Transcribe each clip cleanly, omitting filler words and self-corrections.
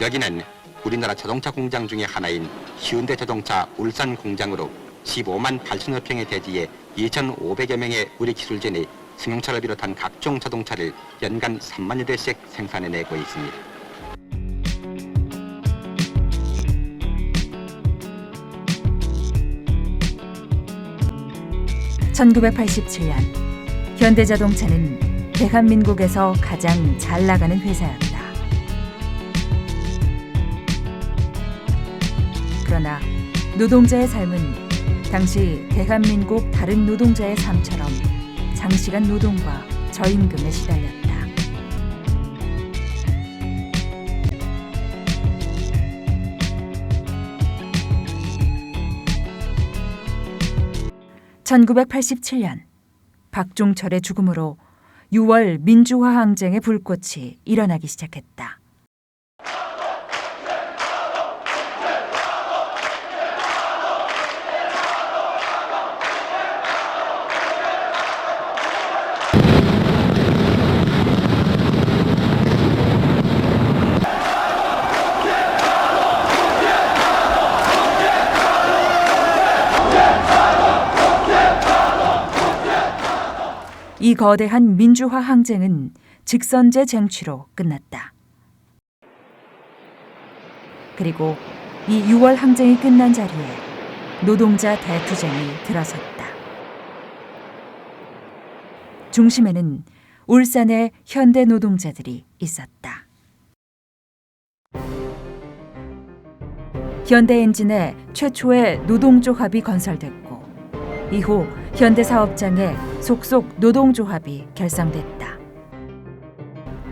여기는 우리나라 자동차 공장 중에 하나인 현대자동차 울산 공장으로 15만 8천여 평의 대지에 2,500여 명의 우리 기술진이 승용차를 비롯한 각종 자동차를 연간 3만여 대씩 생산해내고 있습니다. (1987년) 현대자동차는 대한민국에서 가장 잘 나가는 회사였다. 그러나 노동자의 삶은 당시 대한민국 다른 노동자의 삶처럼 장시간 노동과 저임금에 시달렸다. (1987년) 박종철의 죽음으로 6월 민주화 항쟁의 불꽃이 일어나기 시작했다. 이 거대한 민주화 항쟁은 직선제 쟁취로 끝났다. 그리고 이 6월 항쟁이 끝난 자리에 노동자 대투쟁이 들어섰다. 중심에는 울산의 현대 노동자들이 있었다. 현대엔진의 최초의 노동조합이 건설됐고 이후 현대사업장에 속속 노동조합이 결성됐다.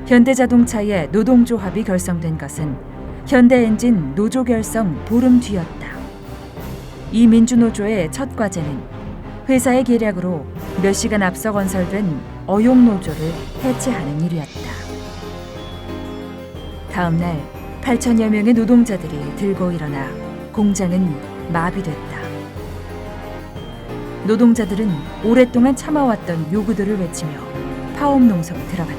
현대자동차의 노동조합이 결성된 것은 현대엔진 노조 결성 보름 뒤였다. 이 민주노조의 첫 과제는 회사의 계략으로 몇 시간 앞서 건설된 어용노조를 해체하는 일이었다. 다음 날 8천여 명의 노동자들이 들고 일어나 공장은 마비됐다. 노동자들은 오랫동안 참아왔던 요구들을 외치며 파업농성에 들어갔다.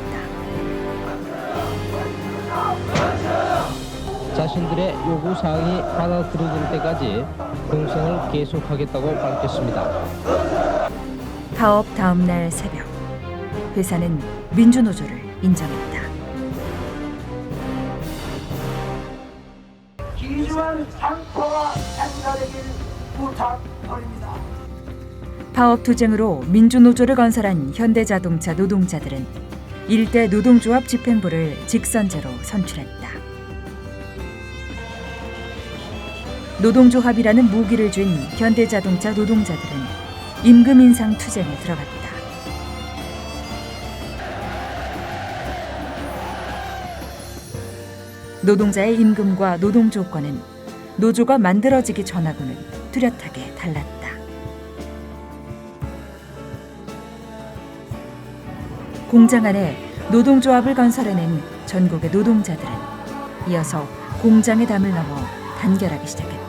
자신들의 요구사항이 받아들여질 때까지 농성을 계속하겠다고 밝혔습니다. 파업 다음 날 새벽, 회사는 민주노조를 인정했다. 기주한 상처와 생사되길 부탁드립니다. 파업 투쟁으로 민주노조를 건설한 현대자동차 노동자들은 일대 노동조합 집행부를 직선제로 선출했다. 노동조합이라는 무기를 쥔 현대자동차 노동자들은 임금 인상 투쟁에 들어갔다. 노동자의 임금과 노동 조건은 노조가 만들어지기 전하고는 뚜렷하게 달랐다. 공장 안에 노동조합을 건설해낸 전국의 노동자들은 이어서 공장의 담을 넘어 단결하기 시작했다.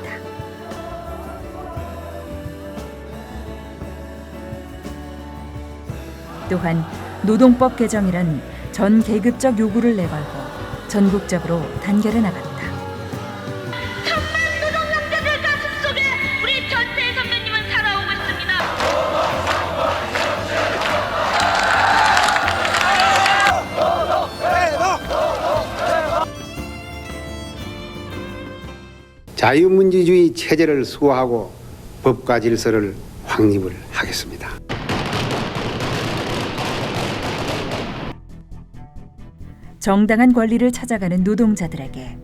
또한 노동법 개정이란 전 계급적 요구를 내걸고 전국적으로 단결해 나갔다. 천만 노동남자들 가슴 속에 우리 전태일 선배님은 살아오고 있습니다. 자유민주주의 체제를 수호하고 법과 질서를 확립을 하겠습니다. 정당한 권리를 찾아가는 노동자들에게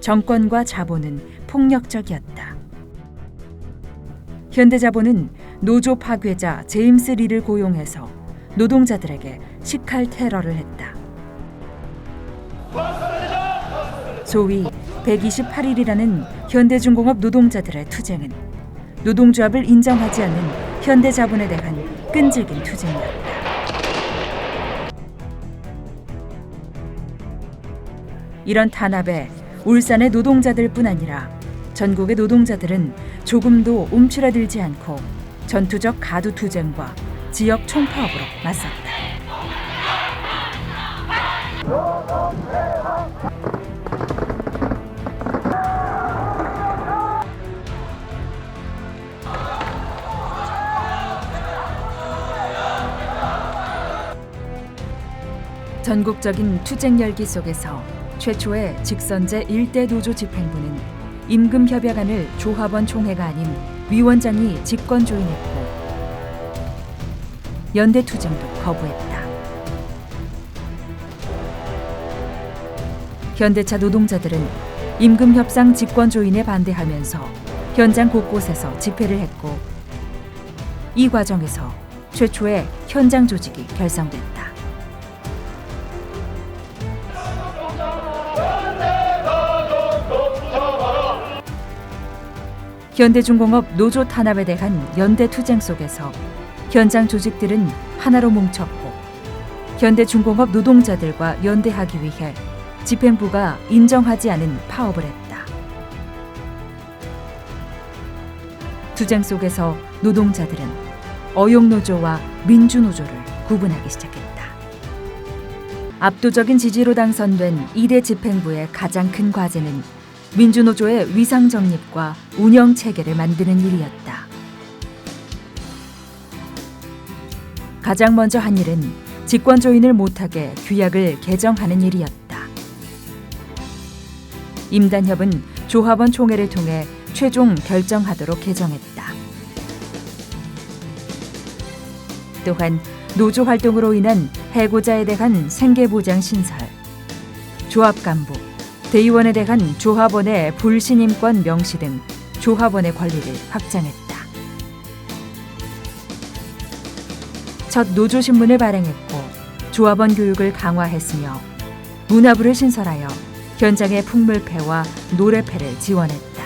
정권과 자본은 폭력적이었다. 현대자본은 노조 파괴자 제임스 리를 고용해서 노동자들에게 식할 테러를 했다. 소위 128일이라는 현대중공업 노동자들의 투쟁은 노동조합을 인정하지 않는 현대자본에 대한 끈질긴 투쟁이었다. 이런 탄압에 울산의 노동자들뿐 아니라 전국의 노동자들은 조금도 움츠러들지 않고 전투적 가두 투쟁과 지역 총파업으로 맞섰다. 전국적인 투쟁 열기 속에서 최초의 직선제 일대 노조 집행부는 임금협약안을 조합원 총회가 아닌 위원장이 직권 조인했고 연대 투쟁도 거부했다. 현대차 노동자들은 임금협상 직권 조인에 반대하면서 현장 곳곳에서 집회를 했고 이 과정에서 최초의 현장 조직이 결성됐다. 현대중공업 노조 탄압에 대한 연대 투쟁 속에서 현장 조직들은 하나로 뭉쳤고 현대중공업 노동자들과 연대하기 위해 집행부가 인정하지 않은 파업을 했다. 투쟁 속에서 노동자들은 어용노조와 민주노조를 구분하기 시작했다. 압도적인 지지로 당선된 2대 집행부의 가장 큰 과제는 민주노조의 위상 정립과 운영 체계를 만드는 일이었다. 가장 먼저 한 일은 직권 조인을 못하게 규약을 개정하는 일이었다. 임단협은 조합원 총회를 통해 최종 결정하도록 개정했다. 또한 노조 활동으로 인한 해고자에 대한 생계보장 신설, 조합 간부, 대의원에 대한 조합원의 불신임권 명시 등 조합원의 권리를 확장했다. 첫 노조신문을 발행했고 조합원 교육을 강화했으며 문화부를 신설하여 현장의 풍물패와 노래패를 지원했다.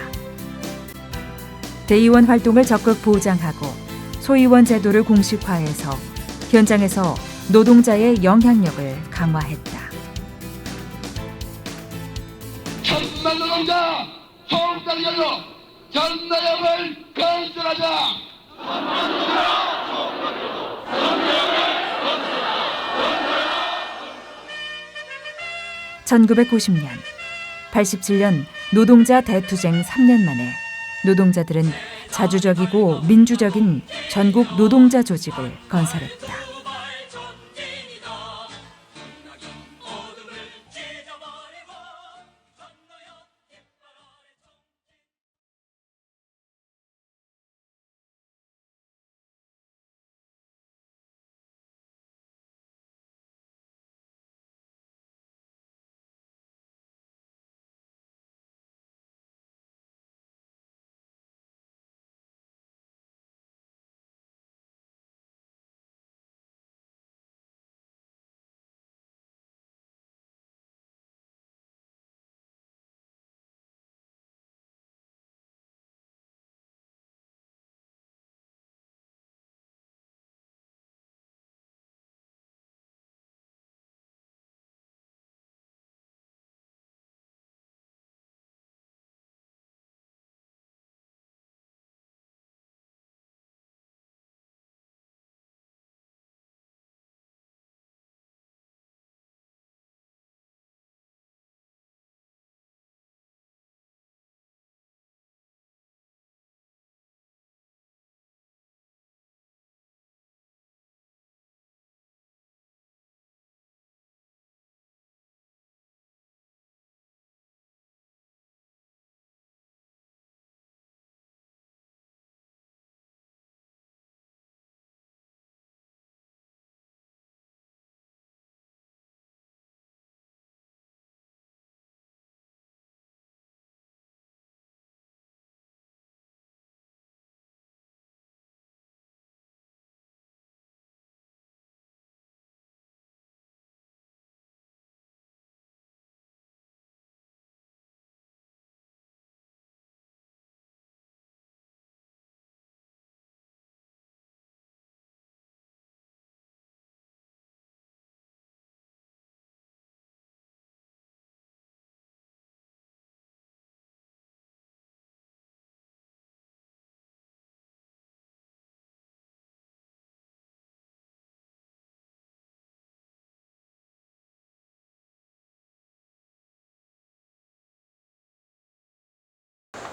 대의원 활동을 적극 보장하고 소위원 제도를 공식화해서 현장에서 노동자의 영향력을 강화했다. 천만 노동자 총장열로 전나협을 건설하자. 1990년, 87년 노동자 대투쟁 3년 만에 노동자들은 자주적이고 민주적인 전국 노동자 조직을 건설했다.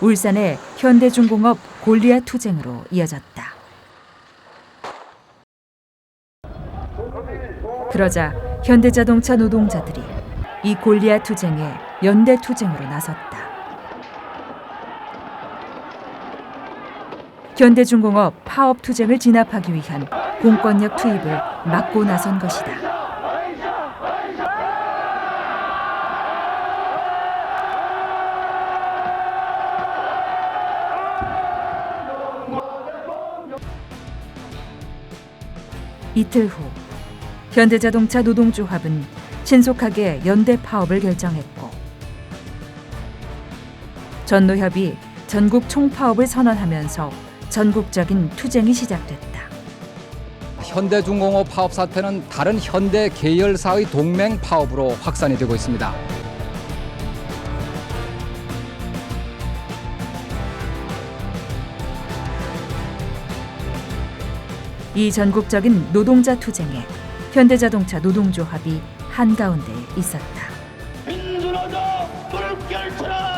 울산의 현대중공업 골리앗 투쟁으로 이어졌다. 그러자 현대자동차 노동자들이 이 골리앗 투쟁에 연대 투쟁으로 나섰다. 현대중공업 파업 투쟁을 진압하기 위한 공권력 투입을 막고 나선 것이다. 이틀 후 현대자동차 노동조합은 신속하게 연대 파업을 결정했고 전노협이 전국 총파업을 선언하면서 전국적인 투쟁이 시작됐다. 현대중공업 파업 사태는 다른 현대 계열사의 동맹 파업으로 확산이 되고 있습니다. 이 전국적인 노동자 투쟁에 현대자동차 노동조합이 한가운데에 있었다. 민주노조 불결처럼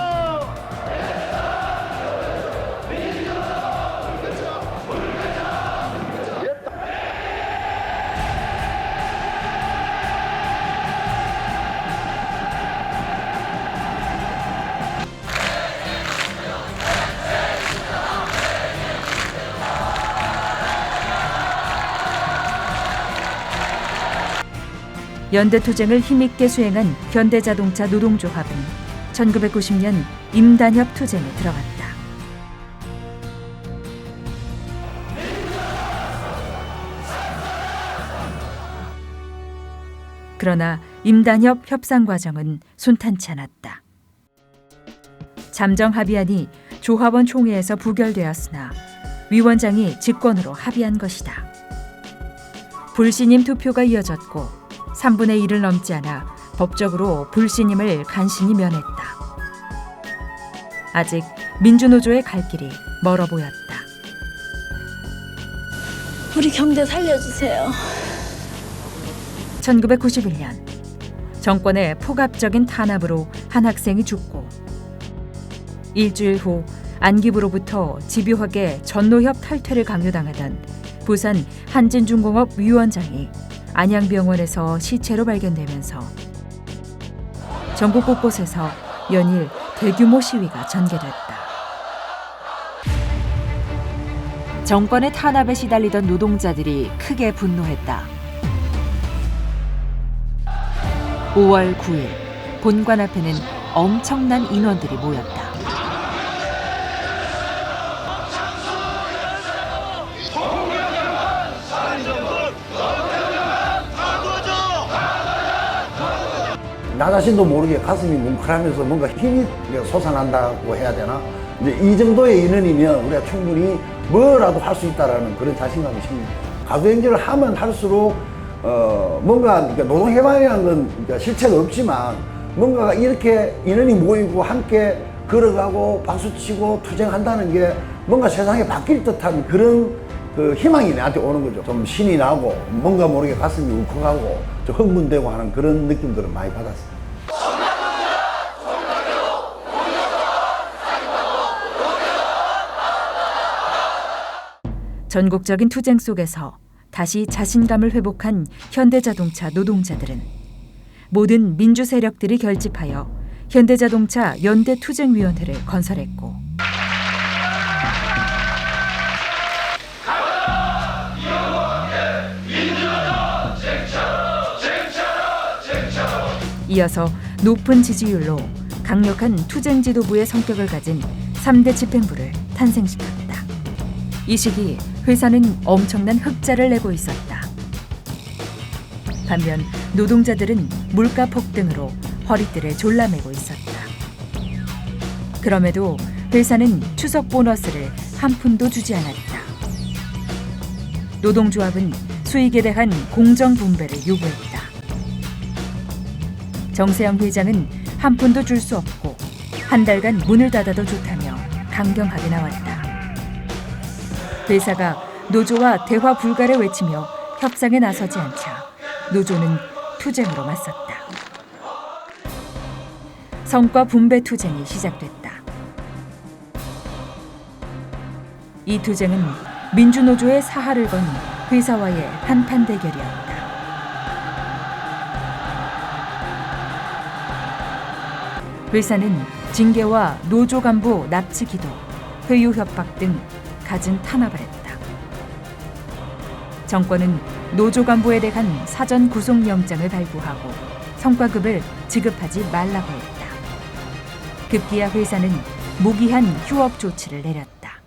연대 투쟁을 힘있게 수행한 현대자동차 노동조합은 1990년 임단협 투쟁에 들어갔다. 그러나 임단협 협상 과정은 순탄치 않았다. 잠정 합의안이 조합원 총회에서 부결되었으나 위원장이 직권으로 합의한 것이다. 불신임 투표가 이어졌고 3분의 1을 넘지 않아 법적으로 불신임을 간신히 면했다. 아직 민주노조의 갈 길이 멀어 보였다. 우리 경제 살려주세요. 1991년 정권의 폭압적인 탄압으로 한 학생이 죽고 일주일 후 안기부로부터 집요하게 전노협 탈퇴를 강요당하던 부산 한진중공업 위원장이 안양병원에서 시체로 발견되면서 전국 곳곳에서 연일 대규모 시위가 전개됐다. 정권의 탄압에 시달리던 노동자들이 크게 분노했다. 5월 9일 본관 앞에는 엄청난 인원들이 모였다. 나 자신도 모르게 가슴이 뭉클하면서 뭔가 힘이 솟아난다고 해야 되나? 이제 이 정도의 인원이면 우리가 충분히 뭐라도 할 수 있다라는 그런 자신감이 생깁니다. 가두행진을 하면 할수록 뭔가 노동해방이라는 건 실체가 없지만 뭔가 이렇게 인원이 모이고 함께 걸어가고 박수치고 투쟁한다는 게 뭔가 세상이 바뀔 듯한 그런 그 희망이 나한테 오는 거죠. 좀 신이 나고 뭔가 모르게 가슴이 울컥하고 좀 흥분되고 하는 그런 느낌들을 많이 받았어요. 전국적인 투쟁 속에서 다시 자신감을 회복한 현대자동차 노동자들은 모든 민주 세력들이 결집하여 현대자동차 연대투쟁위원회를 건설했고 이어서 높은 지지율로 강력한 투쟁 지도부의 성격을 가진 3대 집행부를 탄생시켰다. 이 시기 회사는 엄청난 흑자를 내고 있었다. 반면 노동자들은 물가 폭등으로 허리띠를 졸라매고 있었다. 그럼에도 회사는 추석 보너스를 한 푼도 주지 않았다. 노동조합은 수익에 대한 공정 분배를 요구했다. 정세영 회장은 한 푼도 줄 수 없고 한 달간 문을 닫아도 좋다며 강경하게 나왔다. 회사가 노조와 대화 불가를 외치며 협상에 나서지 않자 노조는 투쟁으로 맞섰다. 성과 분배 투쟁이 시작됐다. 이 투쟁은 민주노조의 사활을 건 회사와의 한판 대결이었다. 회사는 징계와 노조 간부 납치 기도, 회유 협박 등 갖은 탄압을 했다. 정권은 노조 간부에 대한 사전 구속영장을 발부하고 성과급을 지급하지 말라고 했다. 급기야 회사는 무기한 휴업 조치를 내렸다.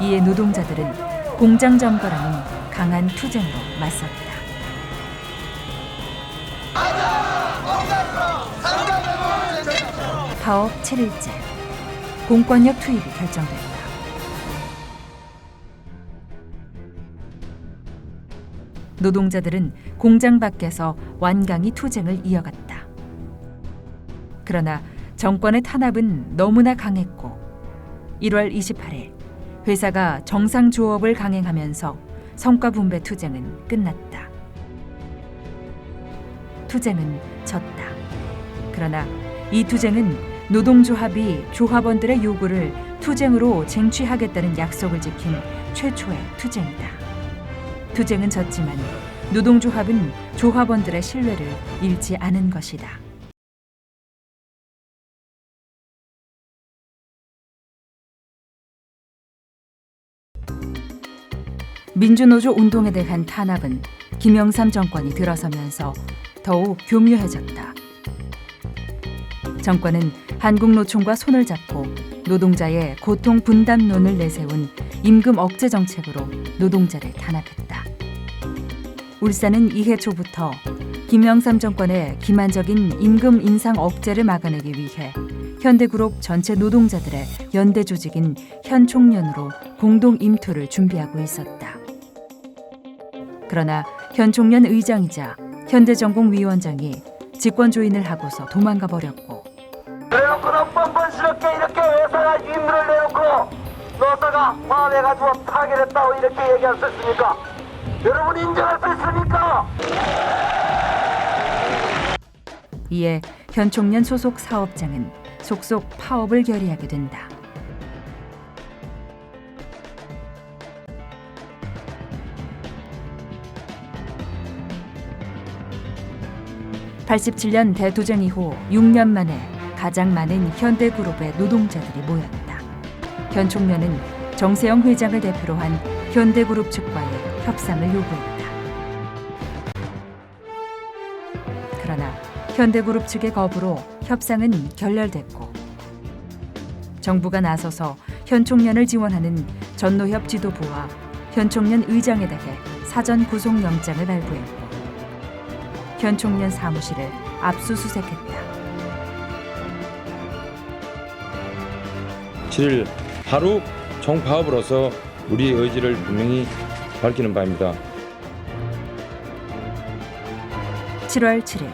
이에 노동자들은 공장 점거라는 강한 투쟁으로 맞섰다. 파업 7일째, 공권력 투입이 결정됐다. 노동자들은 공장 밖에서 완강히 투쟁을 이어갔다. 그러나 정권의 탄압은 너무나 강했고 1월 28일 회사가 정상 조업을 강행하면서 성과 분배 투쟁은 끝났다. 투쟁은 졌다. 그러나 이 투쟁은 노동조합이 조합원들의 요구를 투쟁으로 쟁취하겠다는 약속을 지킨 최초의 투쟁이다. 투쟁은 졌지만 노동조합은 조합원들의 신뢰를 잃지 않은 것이다. 민주노조 운동에 대한 탄압은 김영삼 정권이 들어서면서 더욱 교묘해졌다. 정권은 한국노총과 손을 잡고 노동자의 고통 분담론을 내세운 임금 억제 정책으로 노동자를 탄압했다. 울산은 이해 초부터 김영삼 정권의 기만적인 임금 인상 억제를 막아내기 위해 현대그룹 전체 노동자들의 연대 조직인 현총련으로 공동 임투를 준비하고 있었다. 그러나 현총련 의장이자 현대전공위원장이 직권 조인을 하고서 도망가 버렸고, 내놓고는 뻔뻔스럽게 이렇게 회사가 임무를 내놓고 노사가 화내가지고 타결했다고 이렇게 얘기할 수 있습니까? 여러분 인정할 수 있습니까? 이에 현총련 소속 사업장은 속속 파업을 결의하게 된다. (87년) 대투쟁 이후 6년 만에 가장 많은 현대그룹의 노동자들이 모였다. 현총련은 정세영 회장을 대표로 한 현대그룹 측과의 협상을 요구했다. 그러나 현대그룹 측의 거부로 협상은 결렬됐고, 정부가 나서서 현총련을 지원하는 전노협 지도부와 현총련 의장에 대해 사전 구속영장을 발부했고 현총련 사무실을 압수수색했다. 7일 하루 총파업으로서 우리의 의지를 분명히 밝히는 바입니다. 7월 7일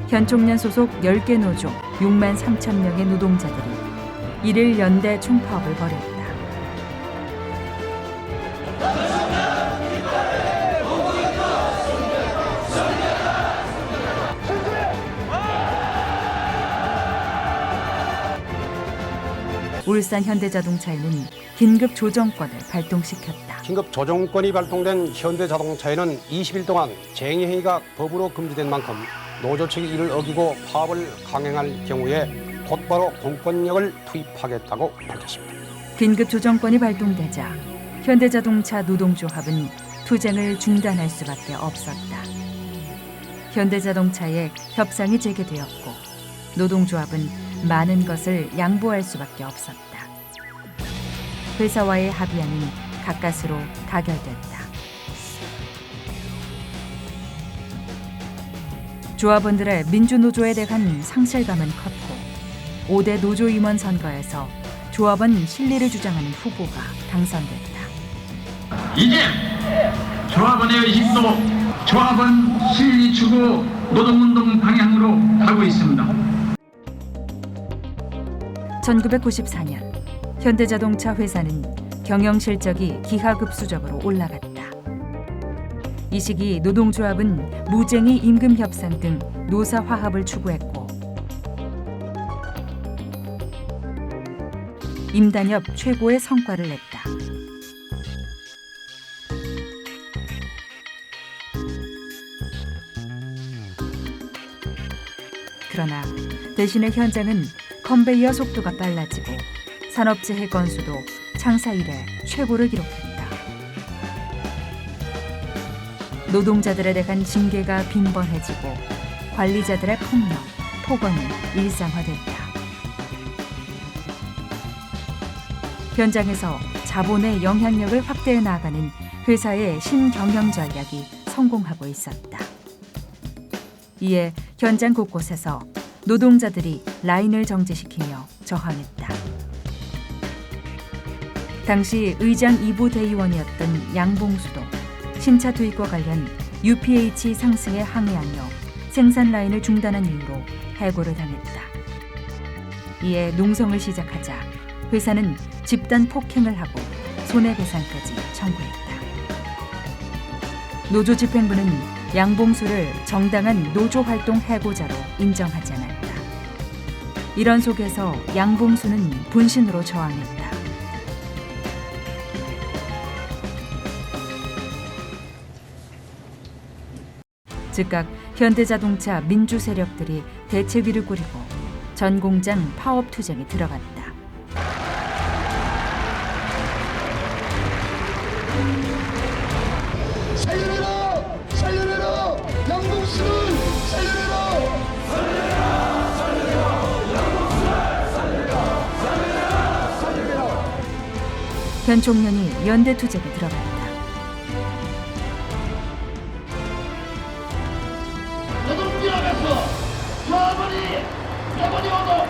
현총련 소속 10개 노조 6만 3천 명의 노동자들이 1일 연대 총파업을 벌였다. 울산 현대자동차에는 긴급 조정권을 발동시켰다. 긴급 조정권이 발동된 현대자동차에는 20일 동안 쟁의행위가 법으로 금지된 만큼 노조 측이 이를 어기고 파업을 강행할 경우에 곧바로 공권력을 투입하겠다고 밝혔습니다. 긴급 조정권이 발동되자 현대자동차 노동조합은 투쟁을 중단할 수밖에 없었다. 현대자동차의 협상이 재개되었고 노동조합은 많은 것을 양보할 수밖에 없었다. 회사와의 합의안은 가까스로 가결됐다. 조합원들의 민주노조에 대한 상실감은 컸고 5대 노조임원 선거에서 조합원 실리를 주장하는 후보가 당선됐다. 이제 조합원의 의식도 조합원 실리 추구 노동운동 방향으로 가고 있습니다. 1994년 현대자동차 회사는 경영 실적이 기하급수적으로 올라갔다. 이 시기 노동조합은 무쟁의 임금 협상 등 노사 화합을 추구했고 임단협 최고의 성과를 냈다. 그러나 대신에 현장은 컨베이어 속도가 빨라지고 산업재해 건수도 창사 이래 최고를 기록했다. 노동자들에 대한 징계가 빈번해지고 관리자들의 폭력, 폭언이 일상화됐다. 현장에서 자본의 영향력을 확대해 나가는 회사의 신경영 전략이 성공하고 있었다. 이에 현장 곳곳에서 노동자들이 라인을 정지시키며 저항했다. 당시 의장 2부 대의원이었던 양봉수도 신차 투입과 관련 UPH 상승에 항의하며 생산 라인을 중단한 이유로 해고를 당했다. 이에 농성을 시작하자 회사는 집단 폭행을 하고 손해배상까지 청구했다. 노조 집행부는 양봉수를 정당한 노조활동 해고자로 인정하지 않았다. 이런 속에서 양봉수는 분신으로 저항했다. 즉각 현대자동차 민주 세력들이 대책위를 꾸리고 전 공장 파업 투쟁에 들어갔다. 살려내라! 살려내라! 양봉수를 살려내라! 살려내라! 살려내라! 양봉수를 살려내라! 살려내라! 살려내라! 현 총련이 연대 투쟁에 들어갔다. 노동조합에서 조합원이 오도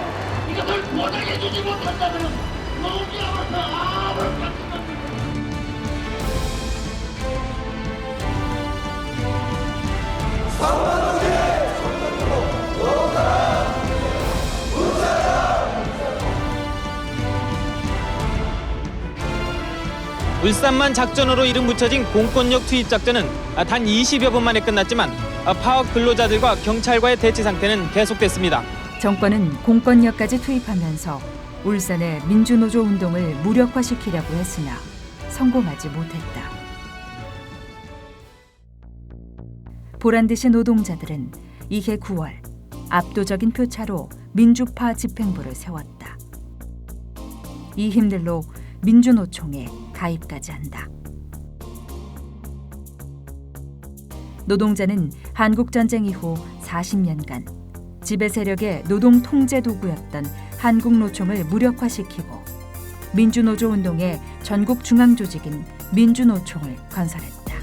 이것을 보장해주지 못한다면 노동조합에서 아무런 가치가 울산만 작전으로 이름 붙여진 공권력 투입 작전은 단 20여 분 만에 끝났지만 파업 근로자들과 경찰과의 대치 상태는 계속됐습니다. 정권은 공권력까지 투입하면서 울산의 민주노조 운동을 무력화시키려고 했으나 성공하지 못했다. 보란듯이 노동자들은 이해 9월 압도적인 표차로 민주파 집행부를 세웠다. 이 힘들로 민주노총에 가입까지 한다. 노동자는 한국전쟁 이후 40년간 지배 세력의 노동 통제 도구였던 한국노총을 무력화시키고 민주노조 운동의 전국 중앙 조직인 민주노총을 건설했다.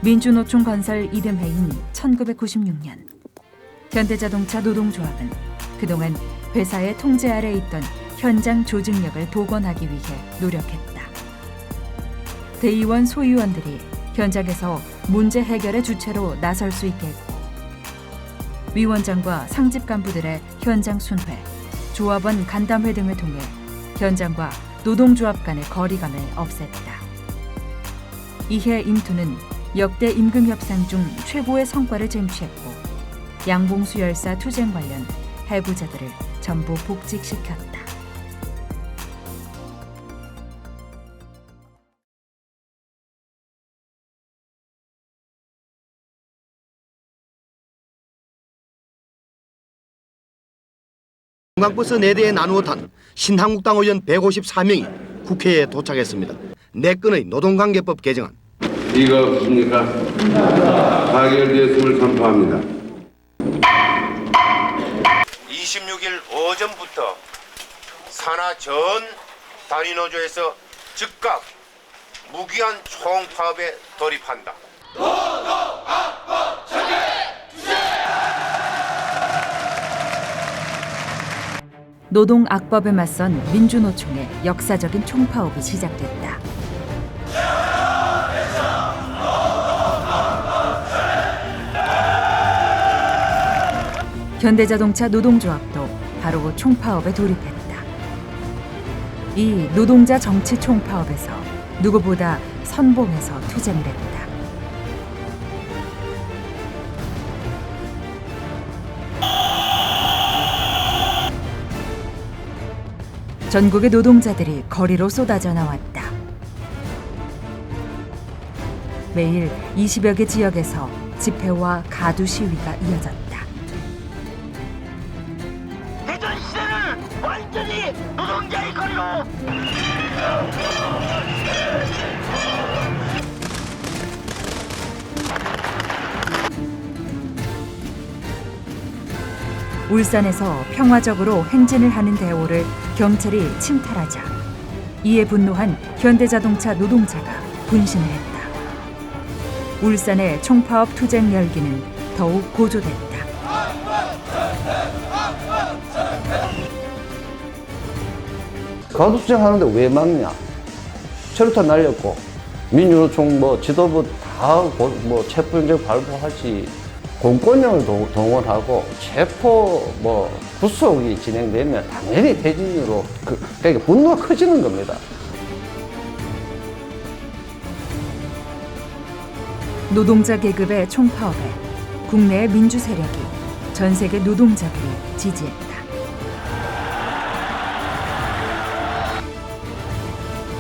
민주노총 건설 이듬해인 1996년 현대자동차 노동조합은 그동안 회사의 통제 아래 있던 현장 조직력을 복원하기 위해 노력했다. 대의원 소위원들이 현장에서 문제 해결의 주체로 나설 수 있게 했고 위원장과 상집 간부들의 현장 순회, 조합원 간담회 등을 통해 현장과 노동조합 간의 거리감을 없앴다. 이해 인투는 역대 임금 협상 중 최고의 성과를 쟁취했고 양봉수 열사 투쟁 관련 해고자들을 전부 복직시켰다. 관광버스 4대에 나누어 탄 신한국당 의원 154명이 국회에 도착했습니다. 4건의 노동관계법 개정안. 이가 없습니까? 가결되었음을 선포합니다. 26일 오전부터 산하 전 단위노조에서 즉각 무기한 총파업에 돌입한다. 노동악법에 맞선 민주노총의 역사적인 총파업이 시작됐다. 현대자동차 노동조합도 바로 총파업에 돌입했다. 이 노동자 정치 총파업에서 누구보다 선봉에서 투쟁을 했다. 전국의 노동자들이 거리로 쏟아져 나왔다. 매일 20여 개 지역에서 집회와 가두 시위가 이어졌다. 대전 시대는 완전히 노동자의 거리로 울산에서 평화적으로 행진을 하는 대호를 경찰이 침탈하자 이에 분노한 현대자동차 노동자가 분신을 했다. 울산의 총파업 투쟁 열기는 더욱 고조됐다. 가두수장 하는데 왜 막냐? 체류탄 날렸고 민주노총 뭐 지도부 다 뭐 체포영장 발부하지, 공권력을 동원하고 체포 뭐 구속이 진행되면 당연히 대진으로 그러니까 분노가 커지는 겁니다. 노동자 계급의 총파업에 국내의 민주 세력이 전 세계 노동자들을 지지했다.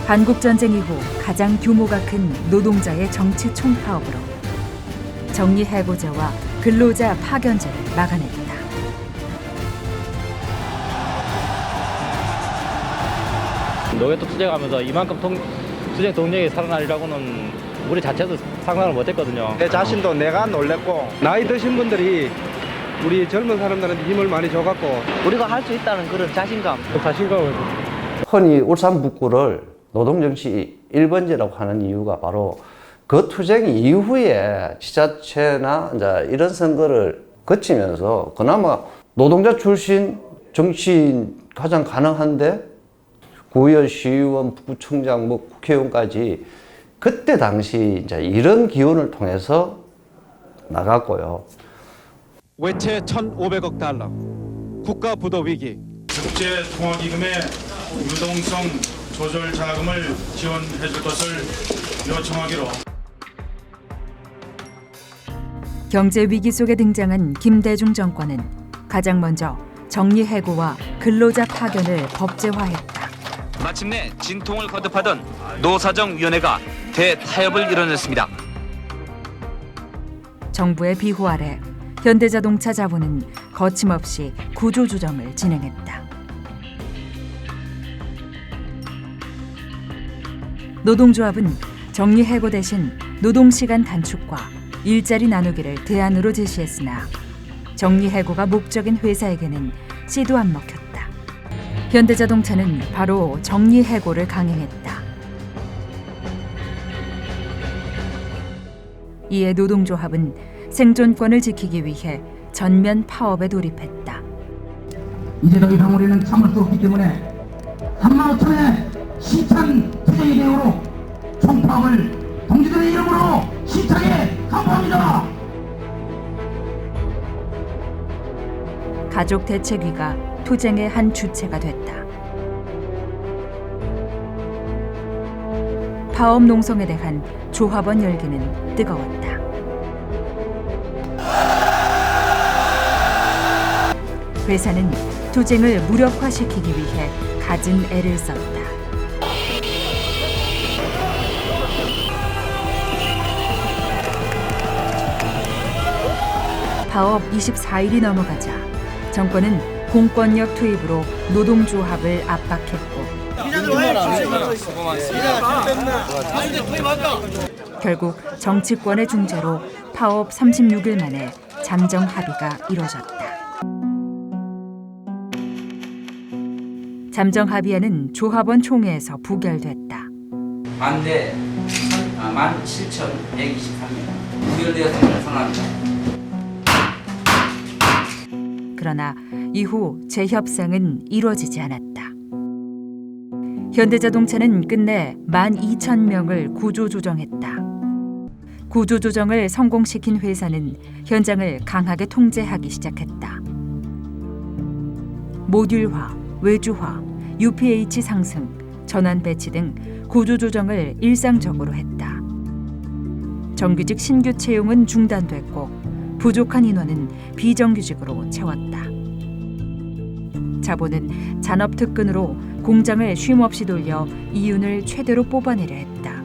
한국전쟁 이후 가장 규모가 큰 노동자의 정치 총파업으로 정리해고제와 근로자 파견제를 막아냈다. 노예도 투쟁하면서 이만큼 투쟁 동력이 살아나리라고는 우리 자체도 상상을 못했거든요. 내 자신도 내가 놀랬고, 나이 드신 분들이 우리 젊은 사람들한테 힘을 많이 줘갖고 우리가 할 수 있다는 그런 자신감을 흔히 울산 북구를 노동정치 1번지라고 하는 이유가 바로 그 투쟁 이후에 지자체나 이제 이런 선거를 거치면서 그나마 노동자 출신 정치인 가장 가능한데 구의원, 시의원, 북구청장, 뭐 국회의원까지 그때 당시 이제 이런 기운을 통해서 나갔고요. 외채 1,500억 달러, 국가 부도 위기. 국제통화기금의 유동성 조절 자금을 지원해 줄 것을 요청하기로. 경제 위기 속에 등장한 김대중 정권은 가장 먼저 정리해고와 근로자 파견을 법제화했다. 마침내 진통을 거듭하던 노사정위원회가 대타협을 이뤄냈습니다. 정부의 비호 아래 현대자동차 자본은 거침없이 구조조정을 진행했다. 노동조합은 정리해고 대신 노동시간 단축과 일자리 나누기를 대안으로 제시했으나 정리해고가 목적인 회사에게는 씨도 안 먹혔다. 현대자동차는 바로 정리해고를 강행했다. 이에 노동조합은 생존권을 지키기 위해 전면 파업에 돌입했다. 이제 더 이상 우리는 참을 수 없기 때문에 35,000의 시찬 투쟁의 대우로 총파업을 동지들의 이름으로 시차게 강포합니다. 가족대책위가 투쟁의 한 주체가 됐다. 파업 농성에 대한 조합원 열기는 뜨거웠다. 회사는 투쟁을 무력화시키기 위해 갖은 애를 썼다. 파업 24일이 넘어가자 정권은 공권력 투입으로 노동조합을 압박했고 결국 정치권의 중재로 파업 36일 만에 잠정 합의가 이뤄졌다. 잠정 합의안은 조합원 총회에서 부결됐다. 반대 17,123명, 부결되었음을 선언합니다. 그러나 이후 재협상은 이루어지지 않았다. 현대자동차는 끝내 12,000명을 구조조정했다. 구조조정을 성공시킨 회사는 현장을 강하게 통제하기 시작했다. 모듈화, 외주화, UPH 상승, 전환 배치 등 구조조정을 일상적으로 했다. 정규직 신규 채용은 중단됐고 부족한 인원은 비정규직으로 채웠다. 자본은 잔업특근으로 공장을 쉼없이 돌려 이윤을 최대로 뽑아내려 했다.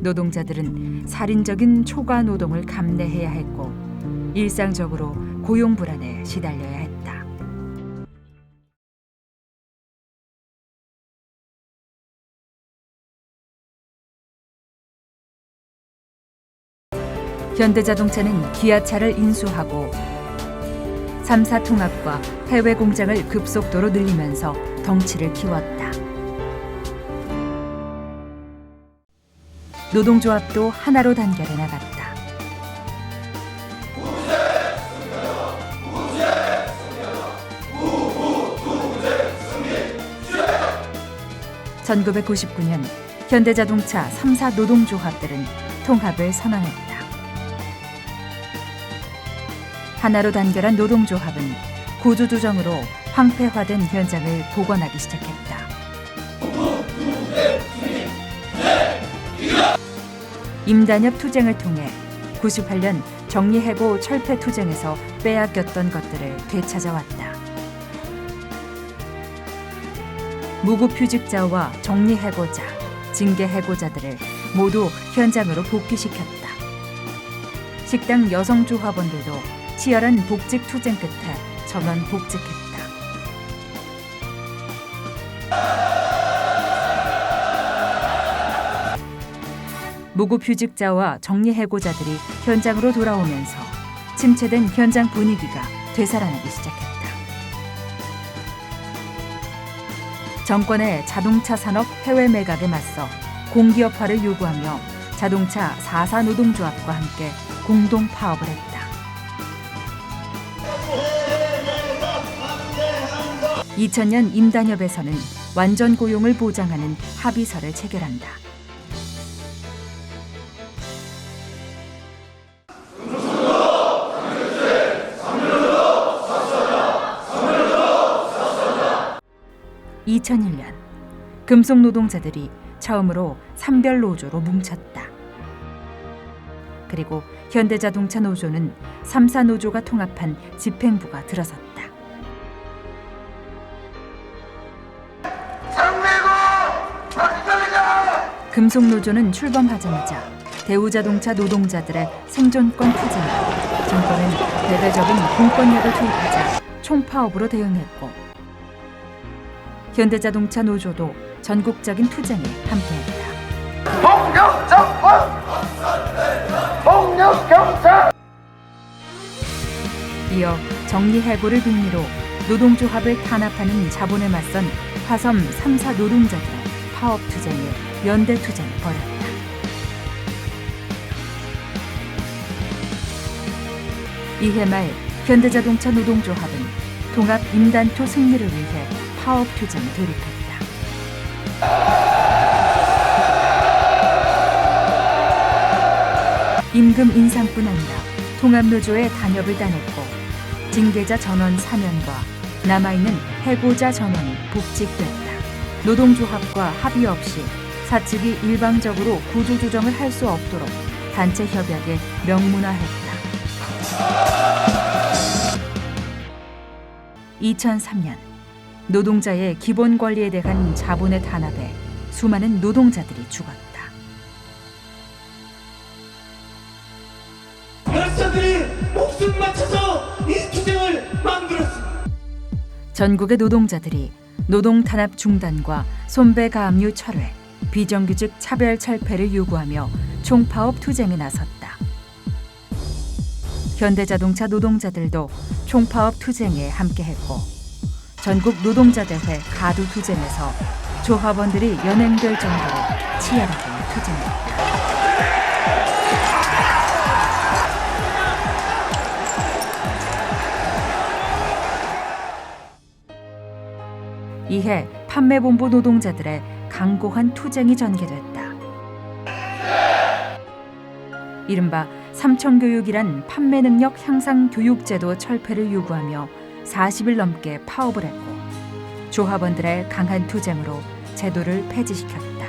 노동자들은 살인적인 초과 노동을 감내해야 했고 일상적으로 고용 불안에 시달려야 했다. 현대자동차는 기아차를 인수하고 3사 통합과 해외 공장을 급속도로 늘리면서 덩치를 키웠다. 노동조합도 하나로 단결해 나갔다. (1999년) 현대자동차 3사 노동조합들은 통합을 선언했다. 하나로 단결한 노동조합은 구조조정으로 황폐화된 현장을 복원하기 시작했다. 임단협 투쟁을 통해 98년 정리해고 철폐 투쟁에서 빼앗겼던 것들을 되찾아왔다. 무급휴직자와 정리해고자, 징계해고자들을 모두 현장으로 복귀시켰다. 식당 여성조합원들도 치열한 복직 투쟁 끝에 전원 복직했다. 무급휴직자와 정리해고자들이 현장으로 돌아오면서 침체된 현장 분위기가 되살아나기 시작했다. 정권의 자동차 산업 해외 매각에 맞서 공기업화를 요구하며 자동차 4사 노동조합과 함께 공동 파업을 했다. 2000년 임단협에서는 완전 고용을 보장하는 합의서를 체결한다. (2001년) 금속 노동자들이 처음으로 산별노조로 뭉쳤다. 그리고 현대자동차 노조는 3사 노조가 통합한 집행부가 들어섰다. 금속 노조는 출범하자마자 대우자동차 노동자들의 생존권 투쟁에 정권은 대대적인 공권력을 투입하자 총파업으로 대응했고 현대자동차 노조도 전국적인 투쟁에 함께했다. 폭력 정권! 폭력 경찰! 이어 정리해고를 빌미로 노동조합을 탄압하는 자본에 맞선 화섬 3사 노동자들의 파업 투쟁을 연대 투쟁을 벌였다. 이해 말 현대자동차 노동조합은 통합 임단토 승리를 위해 파업 투쟁에 돌입했다. 임금 인상뿐 아니라 통합노조의 단협을 따냈고 징계자 전원 사면과 남아있는 해고자 전원이 복직됐다. 노동조합과 합의 없이 사측이 일방적으로 구조조정을 할 수 없도록 단체 협약에 명문화했다. 2003년 노동자의 기본 권리에 대한 자본의 탄압에 수많은 노동자들이 죽었다. 열사들이 목숨 맞춰서 이 투쟁을 만들었습니다. 전국의 노동자들이 노동 탄압 중단과 손배 가압류 철회, 비정규직 차별 철폐를 요구하며 총파업 투쟁에 나섰다. 현대자동차 노동자들도 총파업 투쟁에 함께했고 전국 노동자대회 가두 투쟁에서 조합원들이 연행될 정도로 치열하게 투쟁했다. 이해 판매본부 노동자들의 강고한 투쟁이 전개됐다. 이른바 삼천교육이란 판매능력 향상 교육제도 철폐를 요구하며 40일 넘게 파업을 했고 조합원들의 강한 투쟁으로 제도를 폐지시켰다.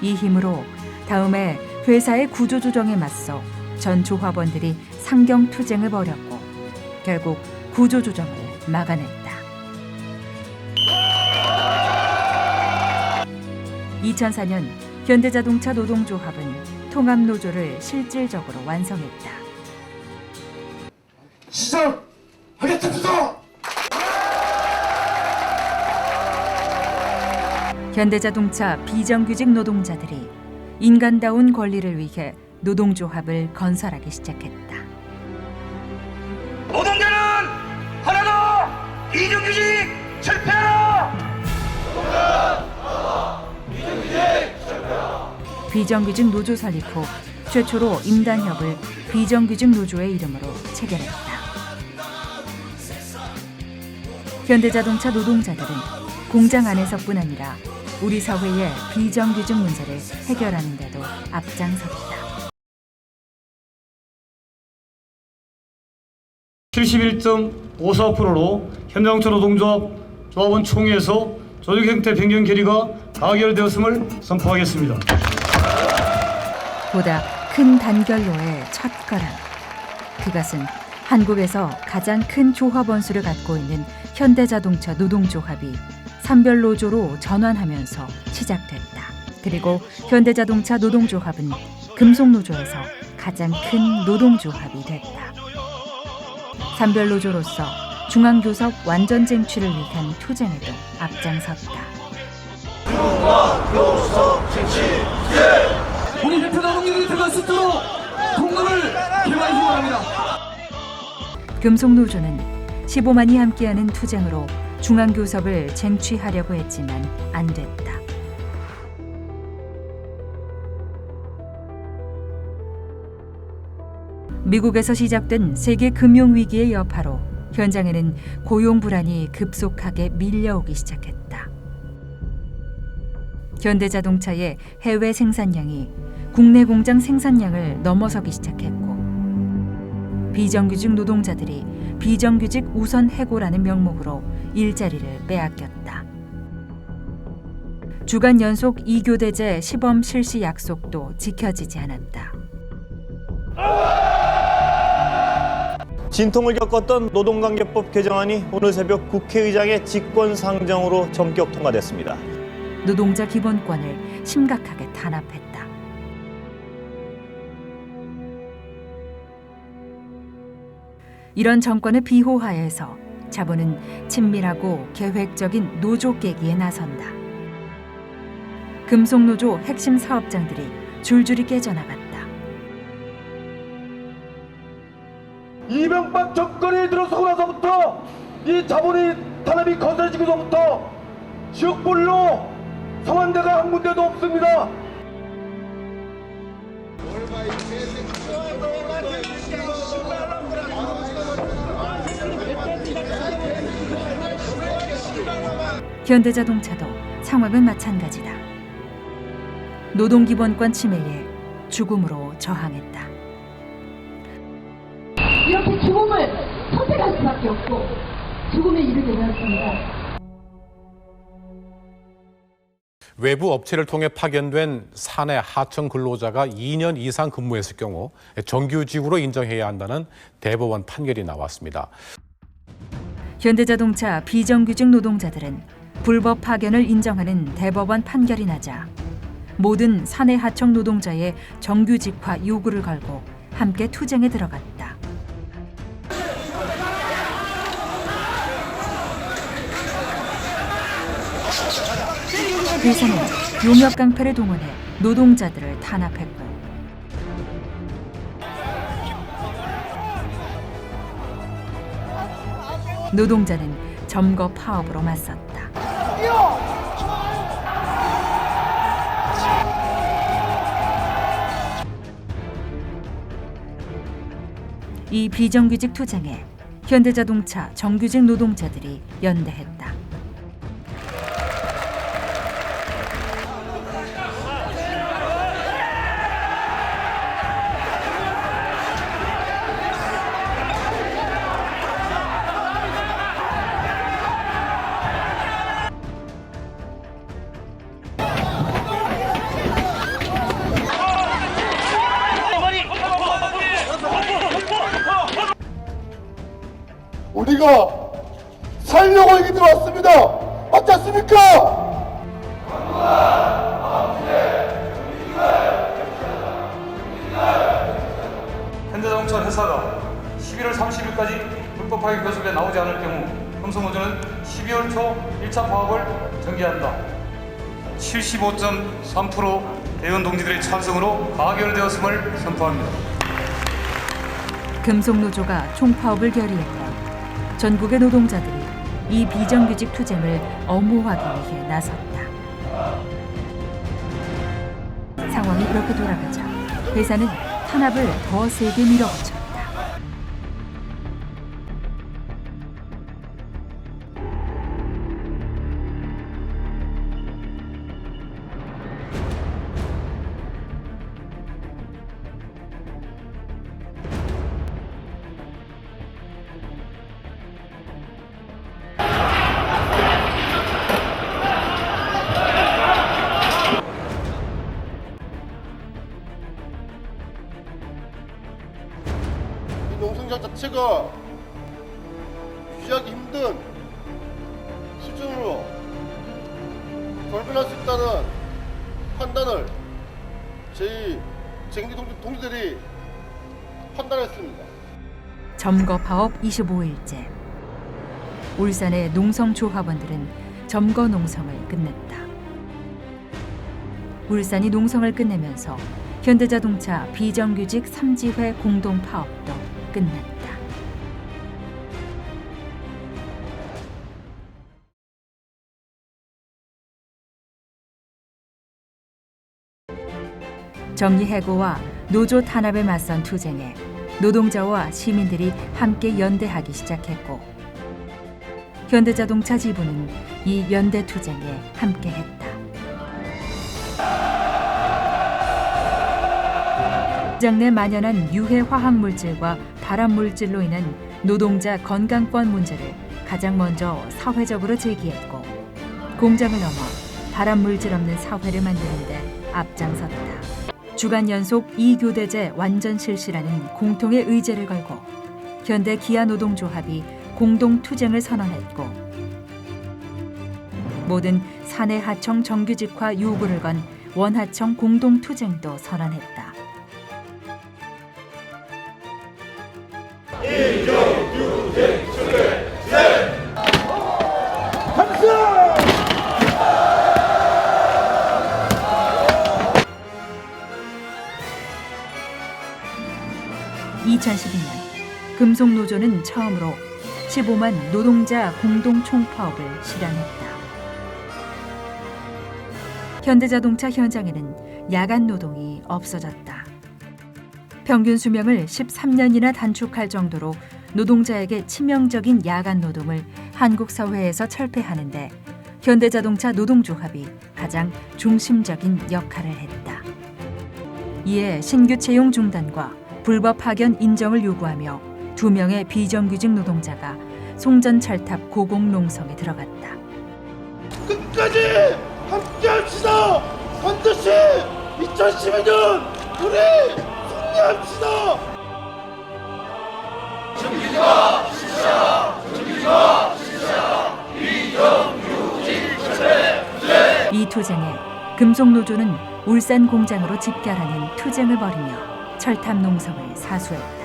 이 힘으로 다음해 회사의 구조조정에 맞서 전 조합원들이 상경투쟁을 벌였고 결국 구조조정을 막아냈다. 2004년 현대자동차 노동조합은 통합노조를 실질적으로 완성했다. 시작하겠습니다. 현대자동차 비정규직 노동자들이 인간다운 권리를 위해 노동조합을 건설하기 시작했다. 노동자는 하나도 비정규직 철폐하라! 비정규직 노조 설립 후 최초로 임단협을 비정규직 노조의 이름으로 체결했다. 현대자동차 노동자들은 공장 안에서뿐 아니라 우리 사회의 비정규직 문제를 해결하는 데도 앞장섰다. 71.54%로 현대자동차 노동조합은 총회에서 조직 형태 변경 결의가 가결되었음을 선포하겠습니다. 보다 큰 단결로의 첫 걸음. 그것은 한국에서 가장 큰 조합 원수를 갖고 있는 현대자동차 노동조합이 산별노조로 전환하면서 시작됐다. 그리고 현대자동차 노동조합은 금속노조에서 가장 큰 노동조합이 됐다. 산별노조로서 중앙교섭 완전 쟁취를 위한 투쟁에도 앞장섰다. 중앙교섭 쟁취 우리 대표 노동력이 들어갈 수 있도록 통로를 개발 희망합니다. 금속노조는 15만이 함께하는 투쟁으로 중앙교섭을 쟁취하려고 했지만 안 됐다. 미국에서 시작된 세계 금융위기의 여파로 현장에는 고용 불안이 급속하게 밀려오기 시작했다. 현대자동차의 해외 생산량이 국내 공장 생산량을 넘어서기 시작했고 비정규직 노동자들이 비정규직 우선 해고라는 명목으로 일자리를 빼앗겼다. 주간 연속 2교대제 시범 실시 약속도 지켜지지 않았다. 진통을 겪었던 노동관계법 개정안이 오늘 새벽 국회의장의 직권상정으로 전격 통과됐습니다. 노동자 기본권을 심각하게 탄압했다. 이런 정권의 비호하에서 자본은 친밀하고 계획적인 노조 깨기에 나선다. 금속노조 핵심 사업장들이 줄줄이 깨져나갔다. 이명박 정권이 들어서고 나서부터 이 자본의 탄압이 거세지고서부터 지역별로 성환대가 한 군데도 없습니다. 현대자동차도 상황은 마찬가지다. 노동기본권 침해에 죽음으로 저항했다. 이렇게 죽음을 선택할 수밖에 없고 죽음에 이르게 되었습니다. 외부 업체를 통해 파견된 사내 하청 근로자가 2년 이상 근무했을 경우 정규직으로 인정해야 한다는 대법원 판결이 나왔습니다. 현대자동차 비정규직 노동자들은 불법 파견을 인정하는 대법원 판결이 나자 모든 사내 하청 노동자의 정규직화 요구를 걸고 함께 투쟁에 들어갔다. 회사는 용역 깡패를 동원해 노동자들을 탄압했고 노동자는 점거 파업으로 맞섰다. 이 비정규직 투쟁에 현대자동차 정규직 노동자들이 연대했다. 우리가 살려고 여기 들어왔습니다. 맞지 않습니까? 현대자동차 회사가 11월 30일까지 불법하게 교섭에 나오지 않을 경우 금속노조는 12월 초 1차 파업을 전개한다. 75.3% 대의원 동지들의 찬성으로 가결되었음을 선포합니다. 금속노조가 총파업을 결의했고 전국의 노동자들이 이 비정규직 투쟁을 엄호하기 위해 나섰다. 상황이 그렇게 돌아가자 회사는 탄압을 더 세게 밀어붙였다. 농성장 자체가 유지하기 힘든 수준으로 돌변할 수 있다는 판단을 저희 쟁기 동지들이 판단했습니다. 점거 파업 25일째. 울산의 농성조합원들은 점거 농성을 끝냈다. 울산이 농성을 끝내면서 현대자동차 비정규직 3지회 공동 파업도 끝났다. 정리해고와 노조 탄압에 맞선 투쟁에 노동자와 시민들이 함께 연대하기 시작했고 현대자동차 지부는 이 연대 투쟁에 함께했다. 직장 내 만연한 유해 화학 물질과 발암 물질로 인한 노동자 건강권 문제를 가장 먼저 사회적으로 제기했고 공장을 넘어 발암 물질 없는 사회를 만드는 데 앞장섰다. 주간 연속 2교대제 완전 실시라는 공통의 의제를 걸고 현대 기아 노동조합이 공동 투쟁을 선언했고 모든 사내 하청 정규직화 요구를 건 원하청 공동 투쟁도 선언했다. 이정규직 축제 함성! 2012년 금속노조는 처음으로 15만 노동자 공동 총파업을 실현했다. 현대자동차 현장에는 야간 노동이 없어졌다. 평균 수명을 13년이나 단축할 정도로 노동자에게 치명적인 야간 노동을 한국 사회에서 철폐하는데 현대자동차 노동조합이 가장 중심적인 역할을 했다. 이에 신규 채용 중단과 불법 파견 인정을 요구하며 2명의 비정규직 노동자가 송전철탑 고공농성에 들어갔다. 끝까지 함께합시다. 반드시 2012년 우리 승리합시다. 정규직화 실시하라. 정규직화 실시하라. 비정규직 철폐. 이 투쟁에 금속노조는 울산 공장으로 집결하는 투쟁을 벌이며 철탑 농성을 사수했다.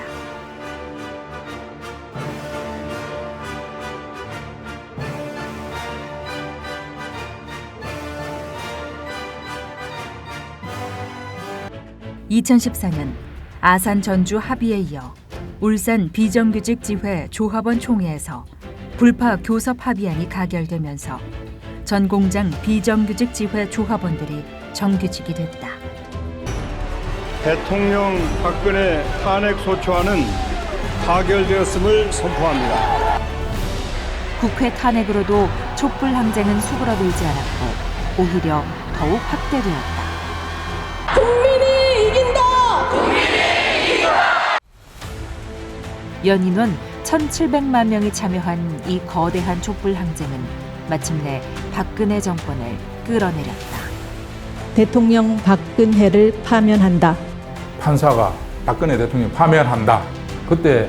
(2014년) 아산 전주 합의에 이어 울산 비정규직 지회 조합원 총회에서 불파 교섭 합의안이 가결되면서 전 공장 비정규직 지회 조합원들이 정규직이 됐다. 대통령 박근혜 탄핵 소추안은 가결되었음을 선포합니다. 국회 탄핵으로도 촛불 항쟁은 수그러들지 않았고 오히려 더욱 확대되었다. 국민이 이긴다! 국민이 이긴다! 연인원 1,700만 명이 참여한 이 거대한 촛불 항쟁은 마침내 박근혜 정권을 끌어내렸다. 대통령 박근혜를 파면한다. 판사가 박근혜 대통령 파면한다. 그때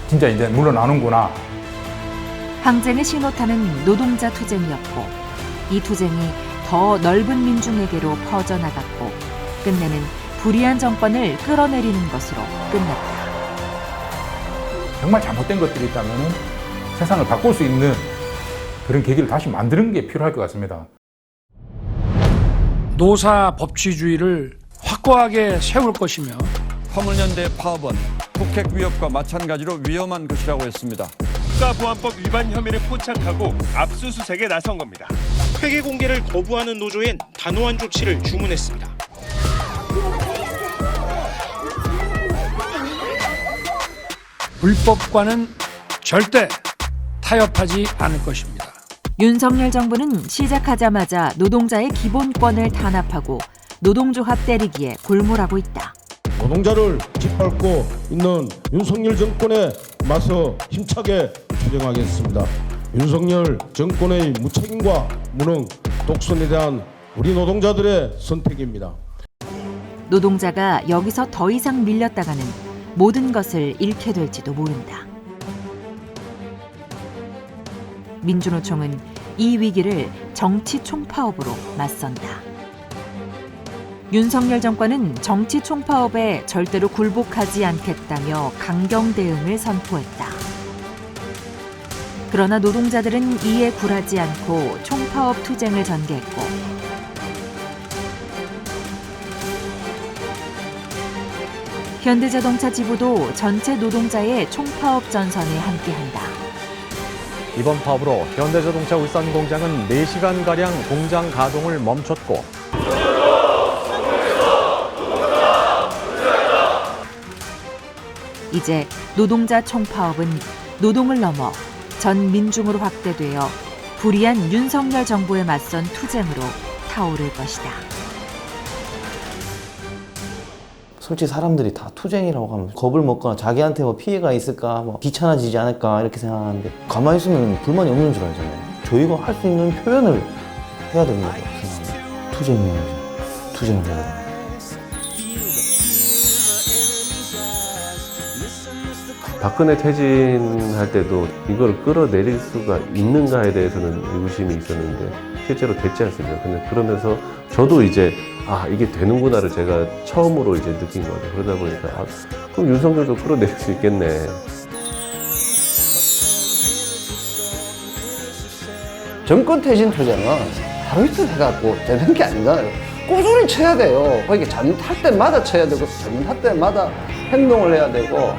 진짜 이제 물러나는구나. 항쟁의 신호탄은 노동자 투쟁이었고 이 투쟁이 더 넓은 민중에게로 퍼져나갔고 끝내는 불의한 정권을 끌어내리는 것으로 끝났다. 정말 잘못된 것들이 있다면 세상을 바꿀 수 있는 그런 계기를 다시 만드는 게 필요할 것 같습니다. 노사 법치주의를 확고하게 세울 것이며 화물연대 파업은 북핵 위협과 마찬가지로 위험한 것이라고 했습니다. 국가보안법 위반 혐의를 포착하고 압수수색에 나선 겁니다. 회계 공개를 거부하는 노조엔 단호한 조치를 주문했습니다. 불법과는 절대 타협하지 않을 것입니다. 윤석열 정부는 시작하자마자 노동자의 기본권을 탄압하고 노동조합 때리기에 골몰하고 있다. 노동자를 짓밟고 있는 윤석열 정권에 맞서 힘차게 투쟁하겠습니다. 윤석열 정권의 무책임과 무능, 독선에 대한 우리 노동자들의 선택입니다. 노동자가 여기서 더 이상 밀렸다가는 모든 것을 잃게 될지도 모른다. 민주노총은 이 위기를 정치 총파업으로 맞선다. 윤석열 정권은 정치 총파업에 절대로 굴복하지 않겠다며 강경 대응을 선포했다. 그러나 노동자들은 이에 굴하지 않고 총파업 투쟁을 전개했고 현대자동차 지부도 전체 노동자의 총파업 전선에 함께한다. 이번 파업으로 현대자동차 울산 공장은 4시간가량 공장 가동을 멈췄고 이제 노동자 총파업은 노동을 넘어 전 민중으로 확대되어 불의한 윤석열 정부에 맞선 투쟁으로 타오를 것이다. 솔직히 사람들이 다 투쟁이라고 하면 겁을 먹거나 자기한테 뭐 피해가 있을까, 뭐 귀찮아지지 않을까 이렇게 생각하는데 가만히 있으면 불만이 없는 줄 알잖아요. 저희가 할 수 있는 표현을 해야 된다고 생각합니다. 투쟁을 해야 돼요. 박근혜 퇴진할 때도 이걸 끌어내릴 수가 있는가에 대해서는 의구심이 있었는데 실제로 됐지 않습니까? 근데 그러면서 저도 이제 이게 되는구나를 제가 처음으로 이제 느낀 거예요. 그러다 보니까 그럼 윤석열도 끌어내릴 수 있겠네. 정권 퇴진 투쟁은 하루 이틀 해갖고 되는 게 아니잖아요. 꾸준히 쳐야 돼요. 그러니까 잘못할 때마다 쳐야 되고 잘못할 때마다 행동을 해야 되고.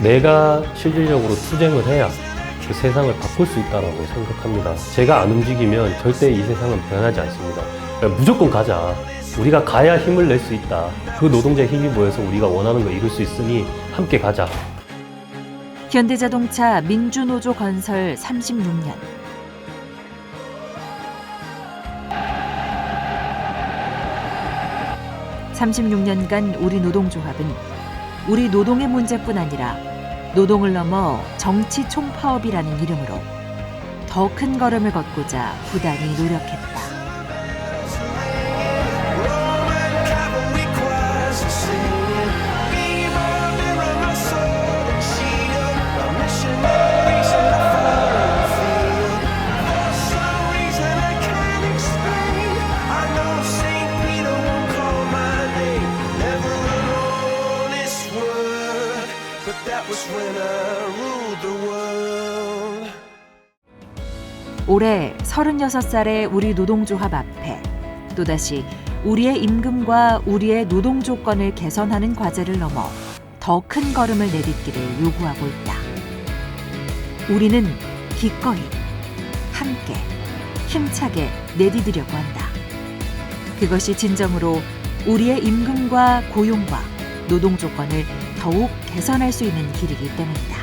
내가 실질적으로 투쟁을 해야 그 세상을 바꿀 수 있다고 생각합니다. 제가 안 움직이면 절대 이 세상은 변하지 않습니다. 무조건 가자. 우리가 가야 힘을 낼 수 있다. 그 노동자의 힘이 모여서 우리가 원하는 거 이룰 수 있으니 함께 가자. 현대자동차 민주노조 건설 36년. (36년간) 우리 노동조합은 우리 노동의 문제뿐 아니라 노동을 넘어 정치 총파업이라는 이름으로 더 큰 걸음을 걷고자 부단히 노력했다. 올해 36살의 우리 노동조합 앞에 또다시 우리의 임금과 우리의 노동 조건을 개선하는 과제를 넘어 더 큰 걸음을 내딛기를 요구하고 있다. 우리는 기꺼이 함께 힘차게 내디디려고 한다. 그것이 진정으로 우리의 임금과 고용과 노동 조건을 더욱 개선할 수 있는 길이기 때문이다.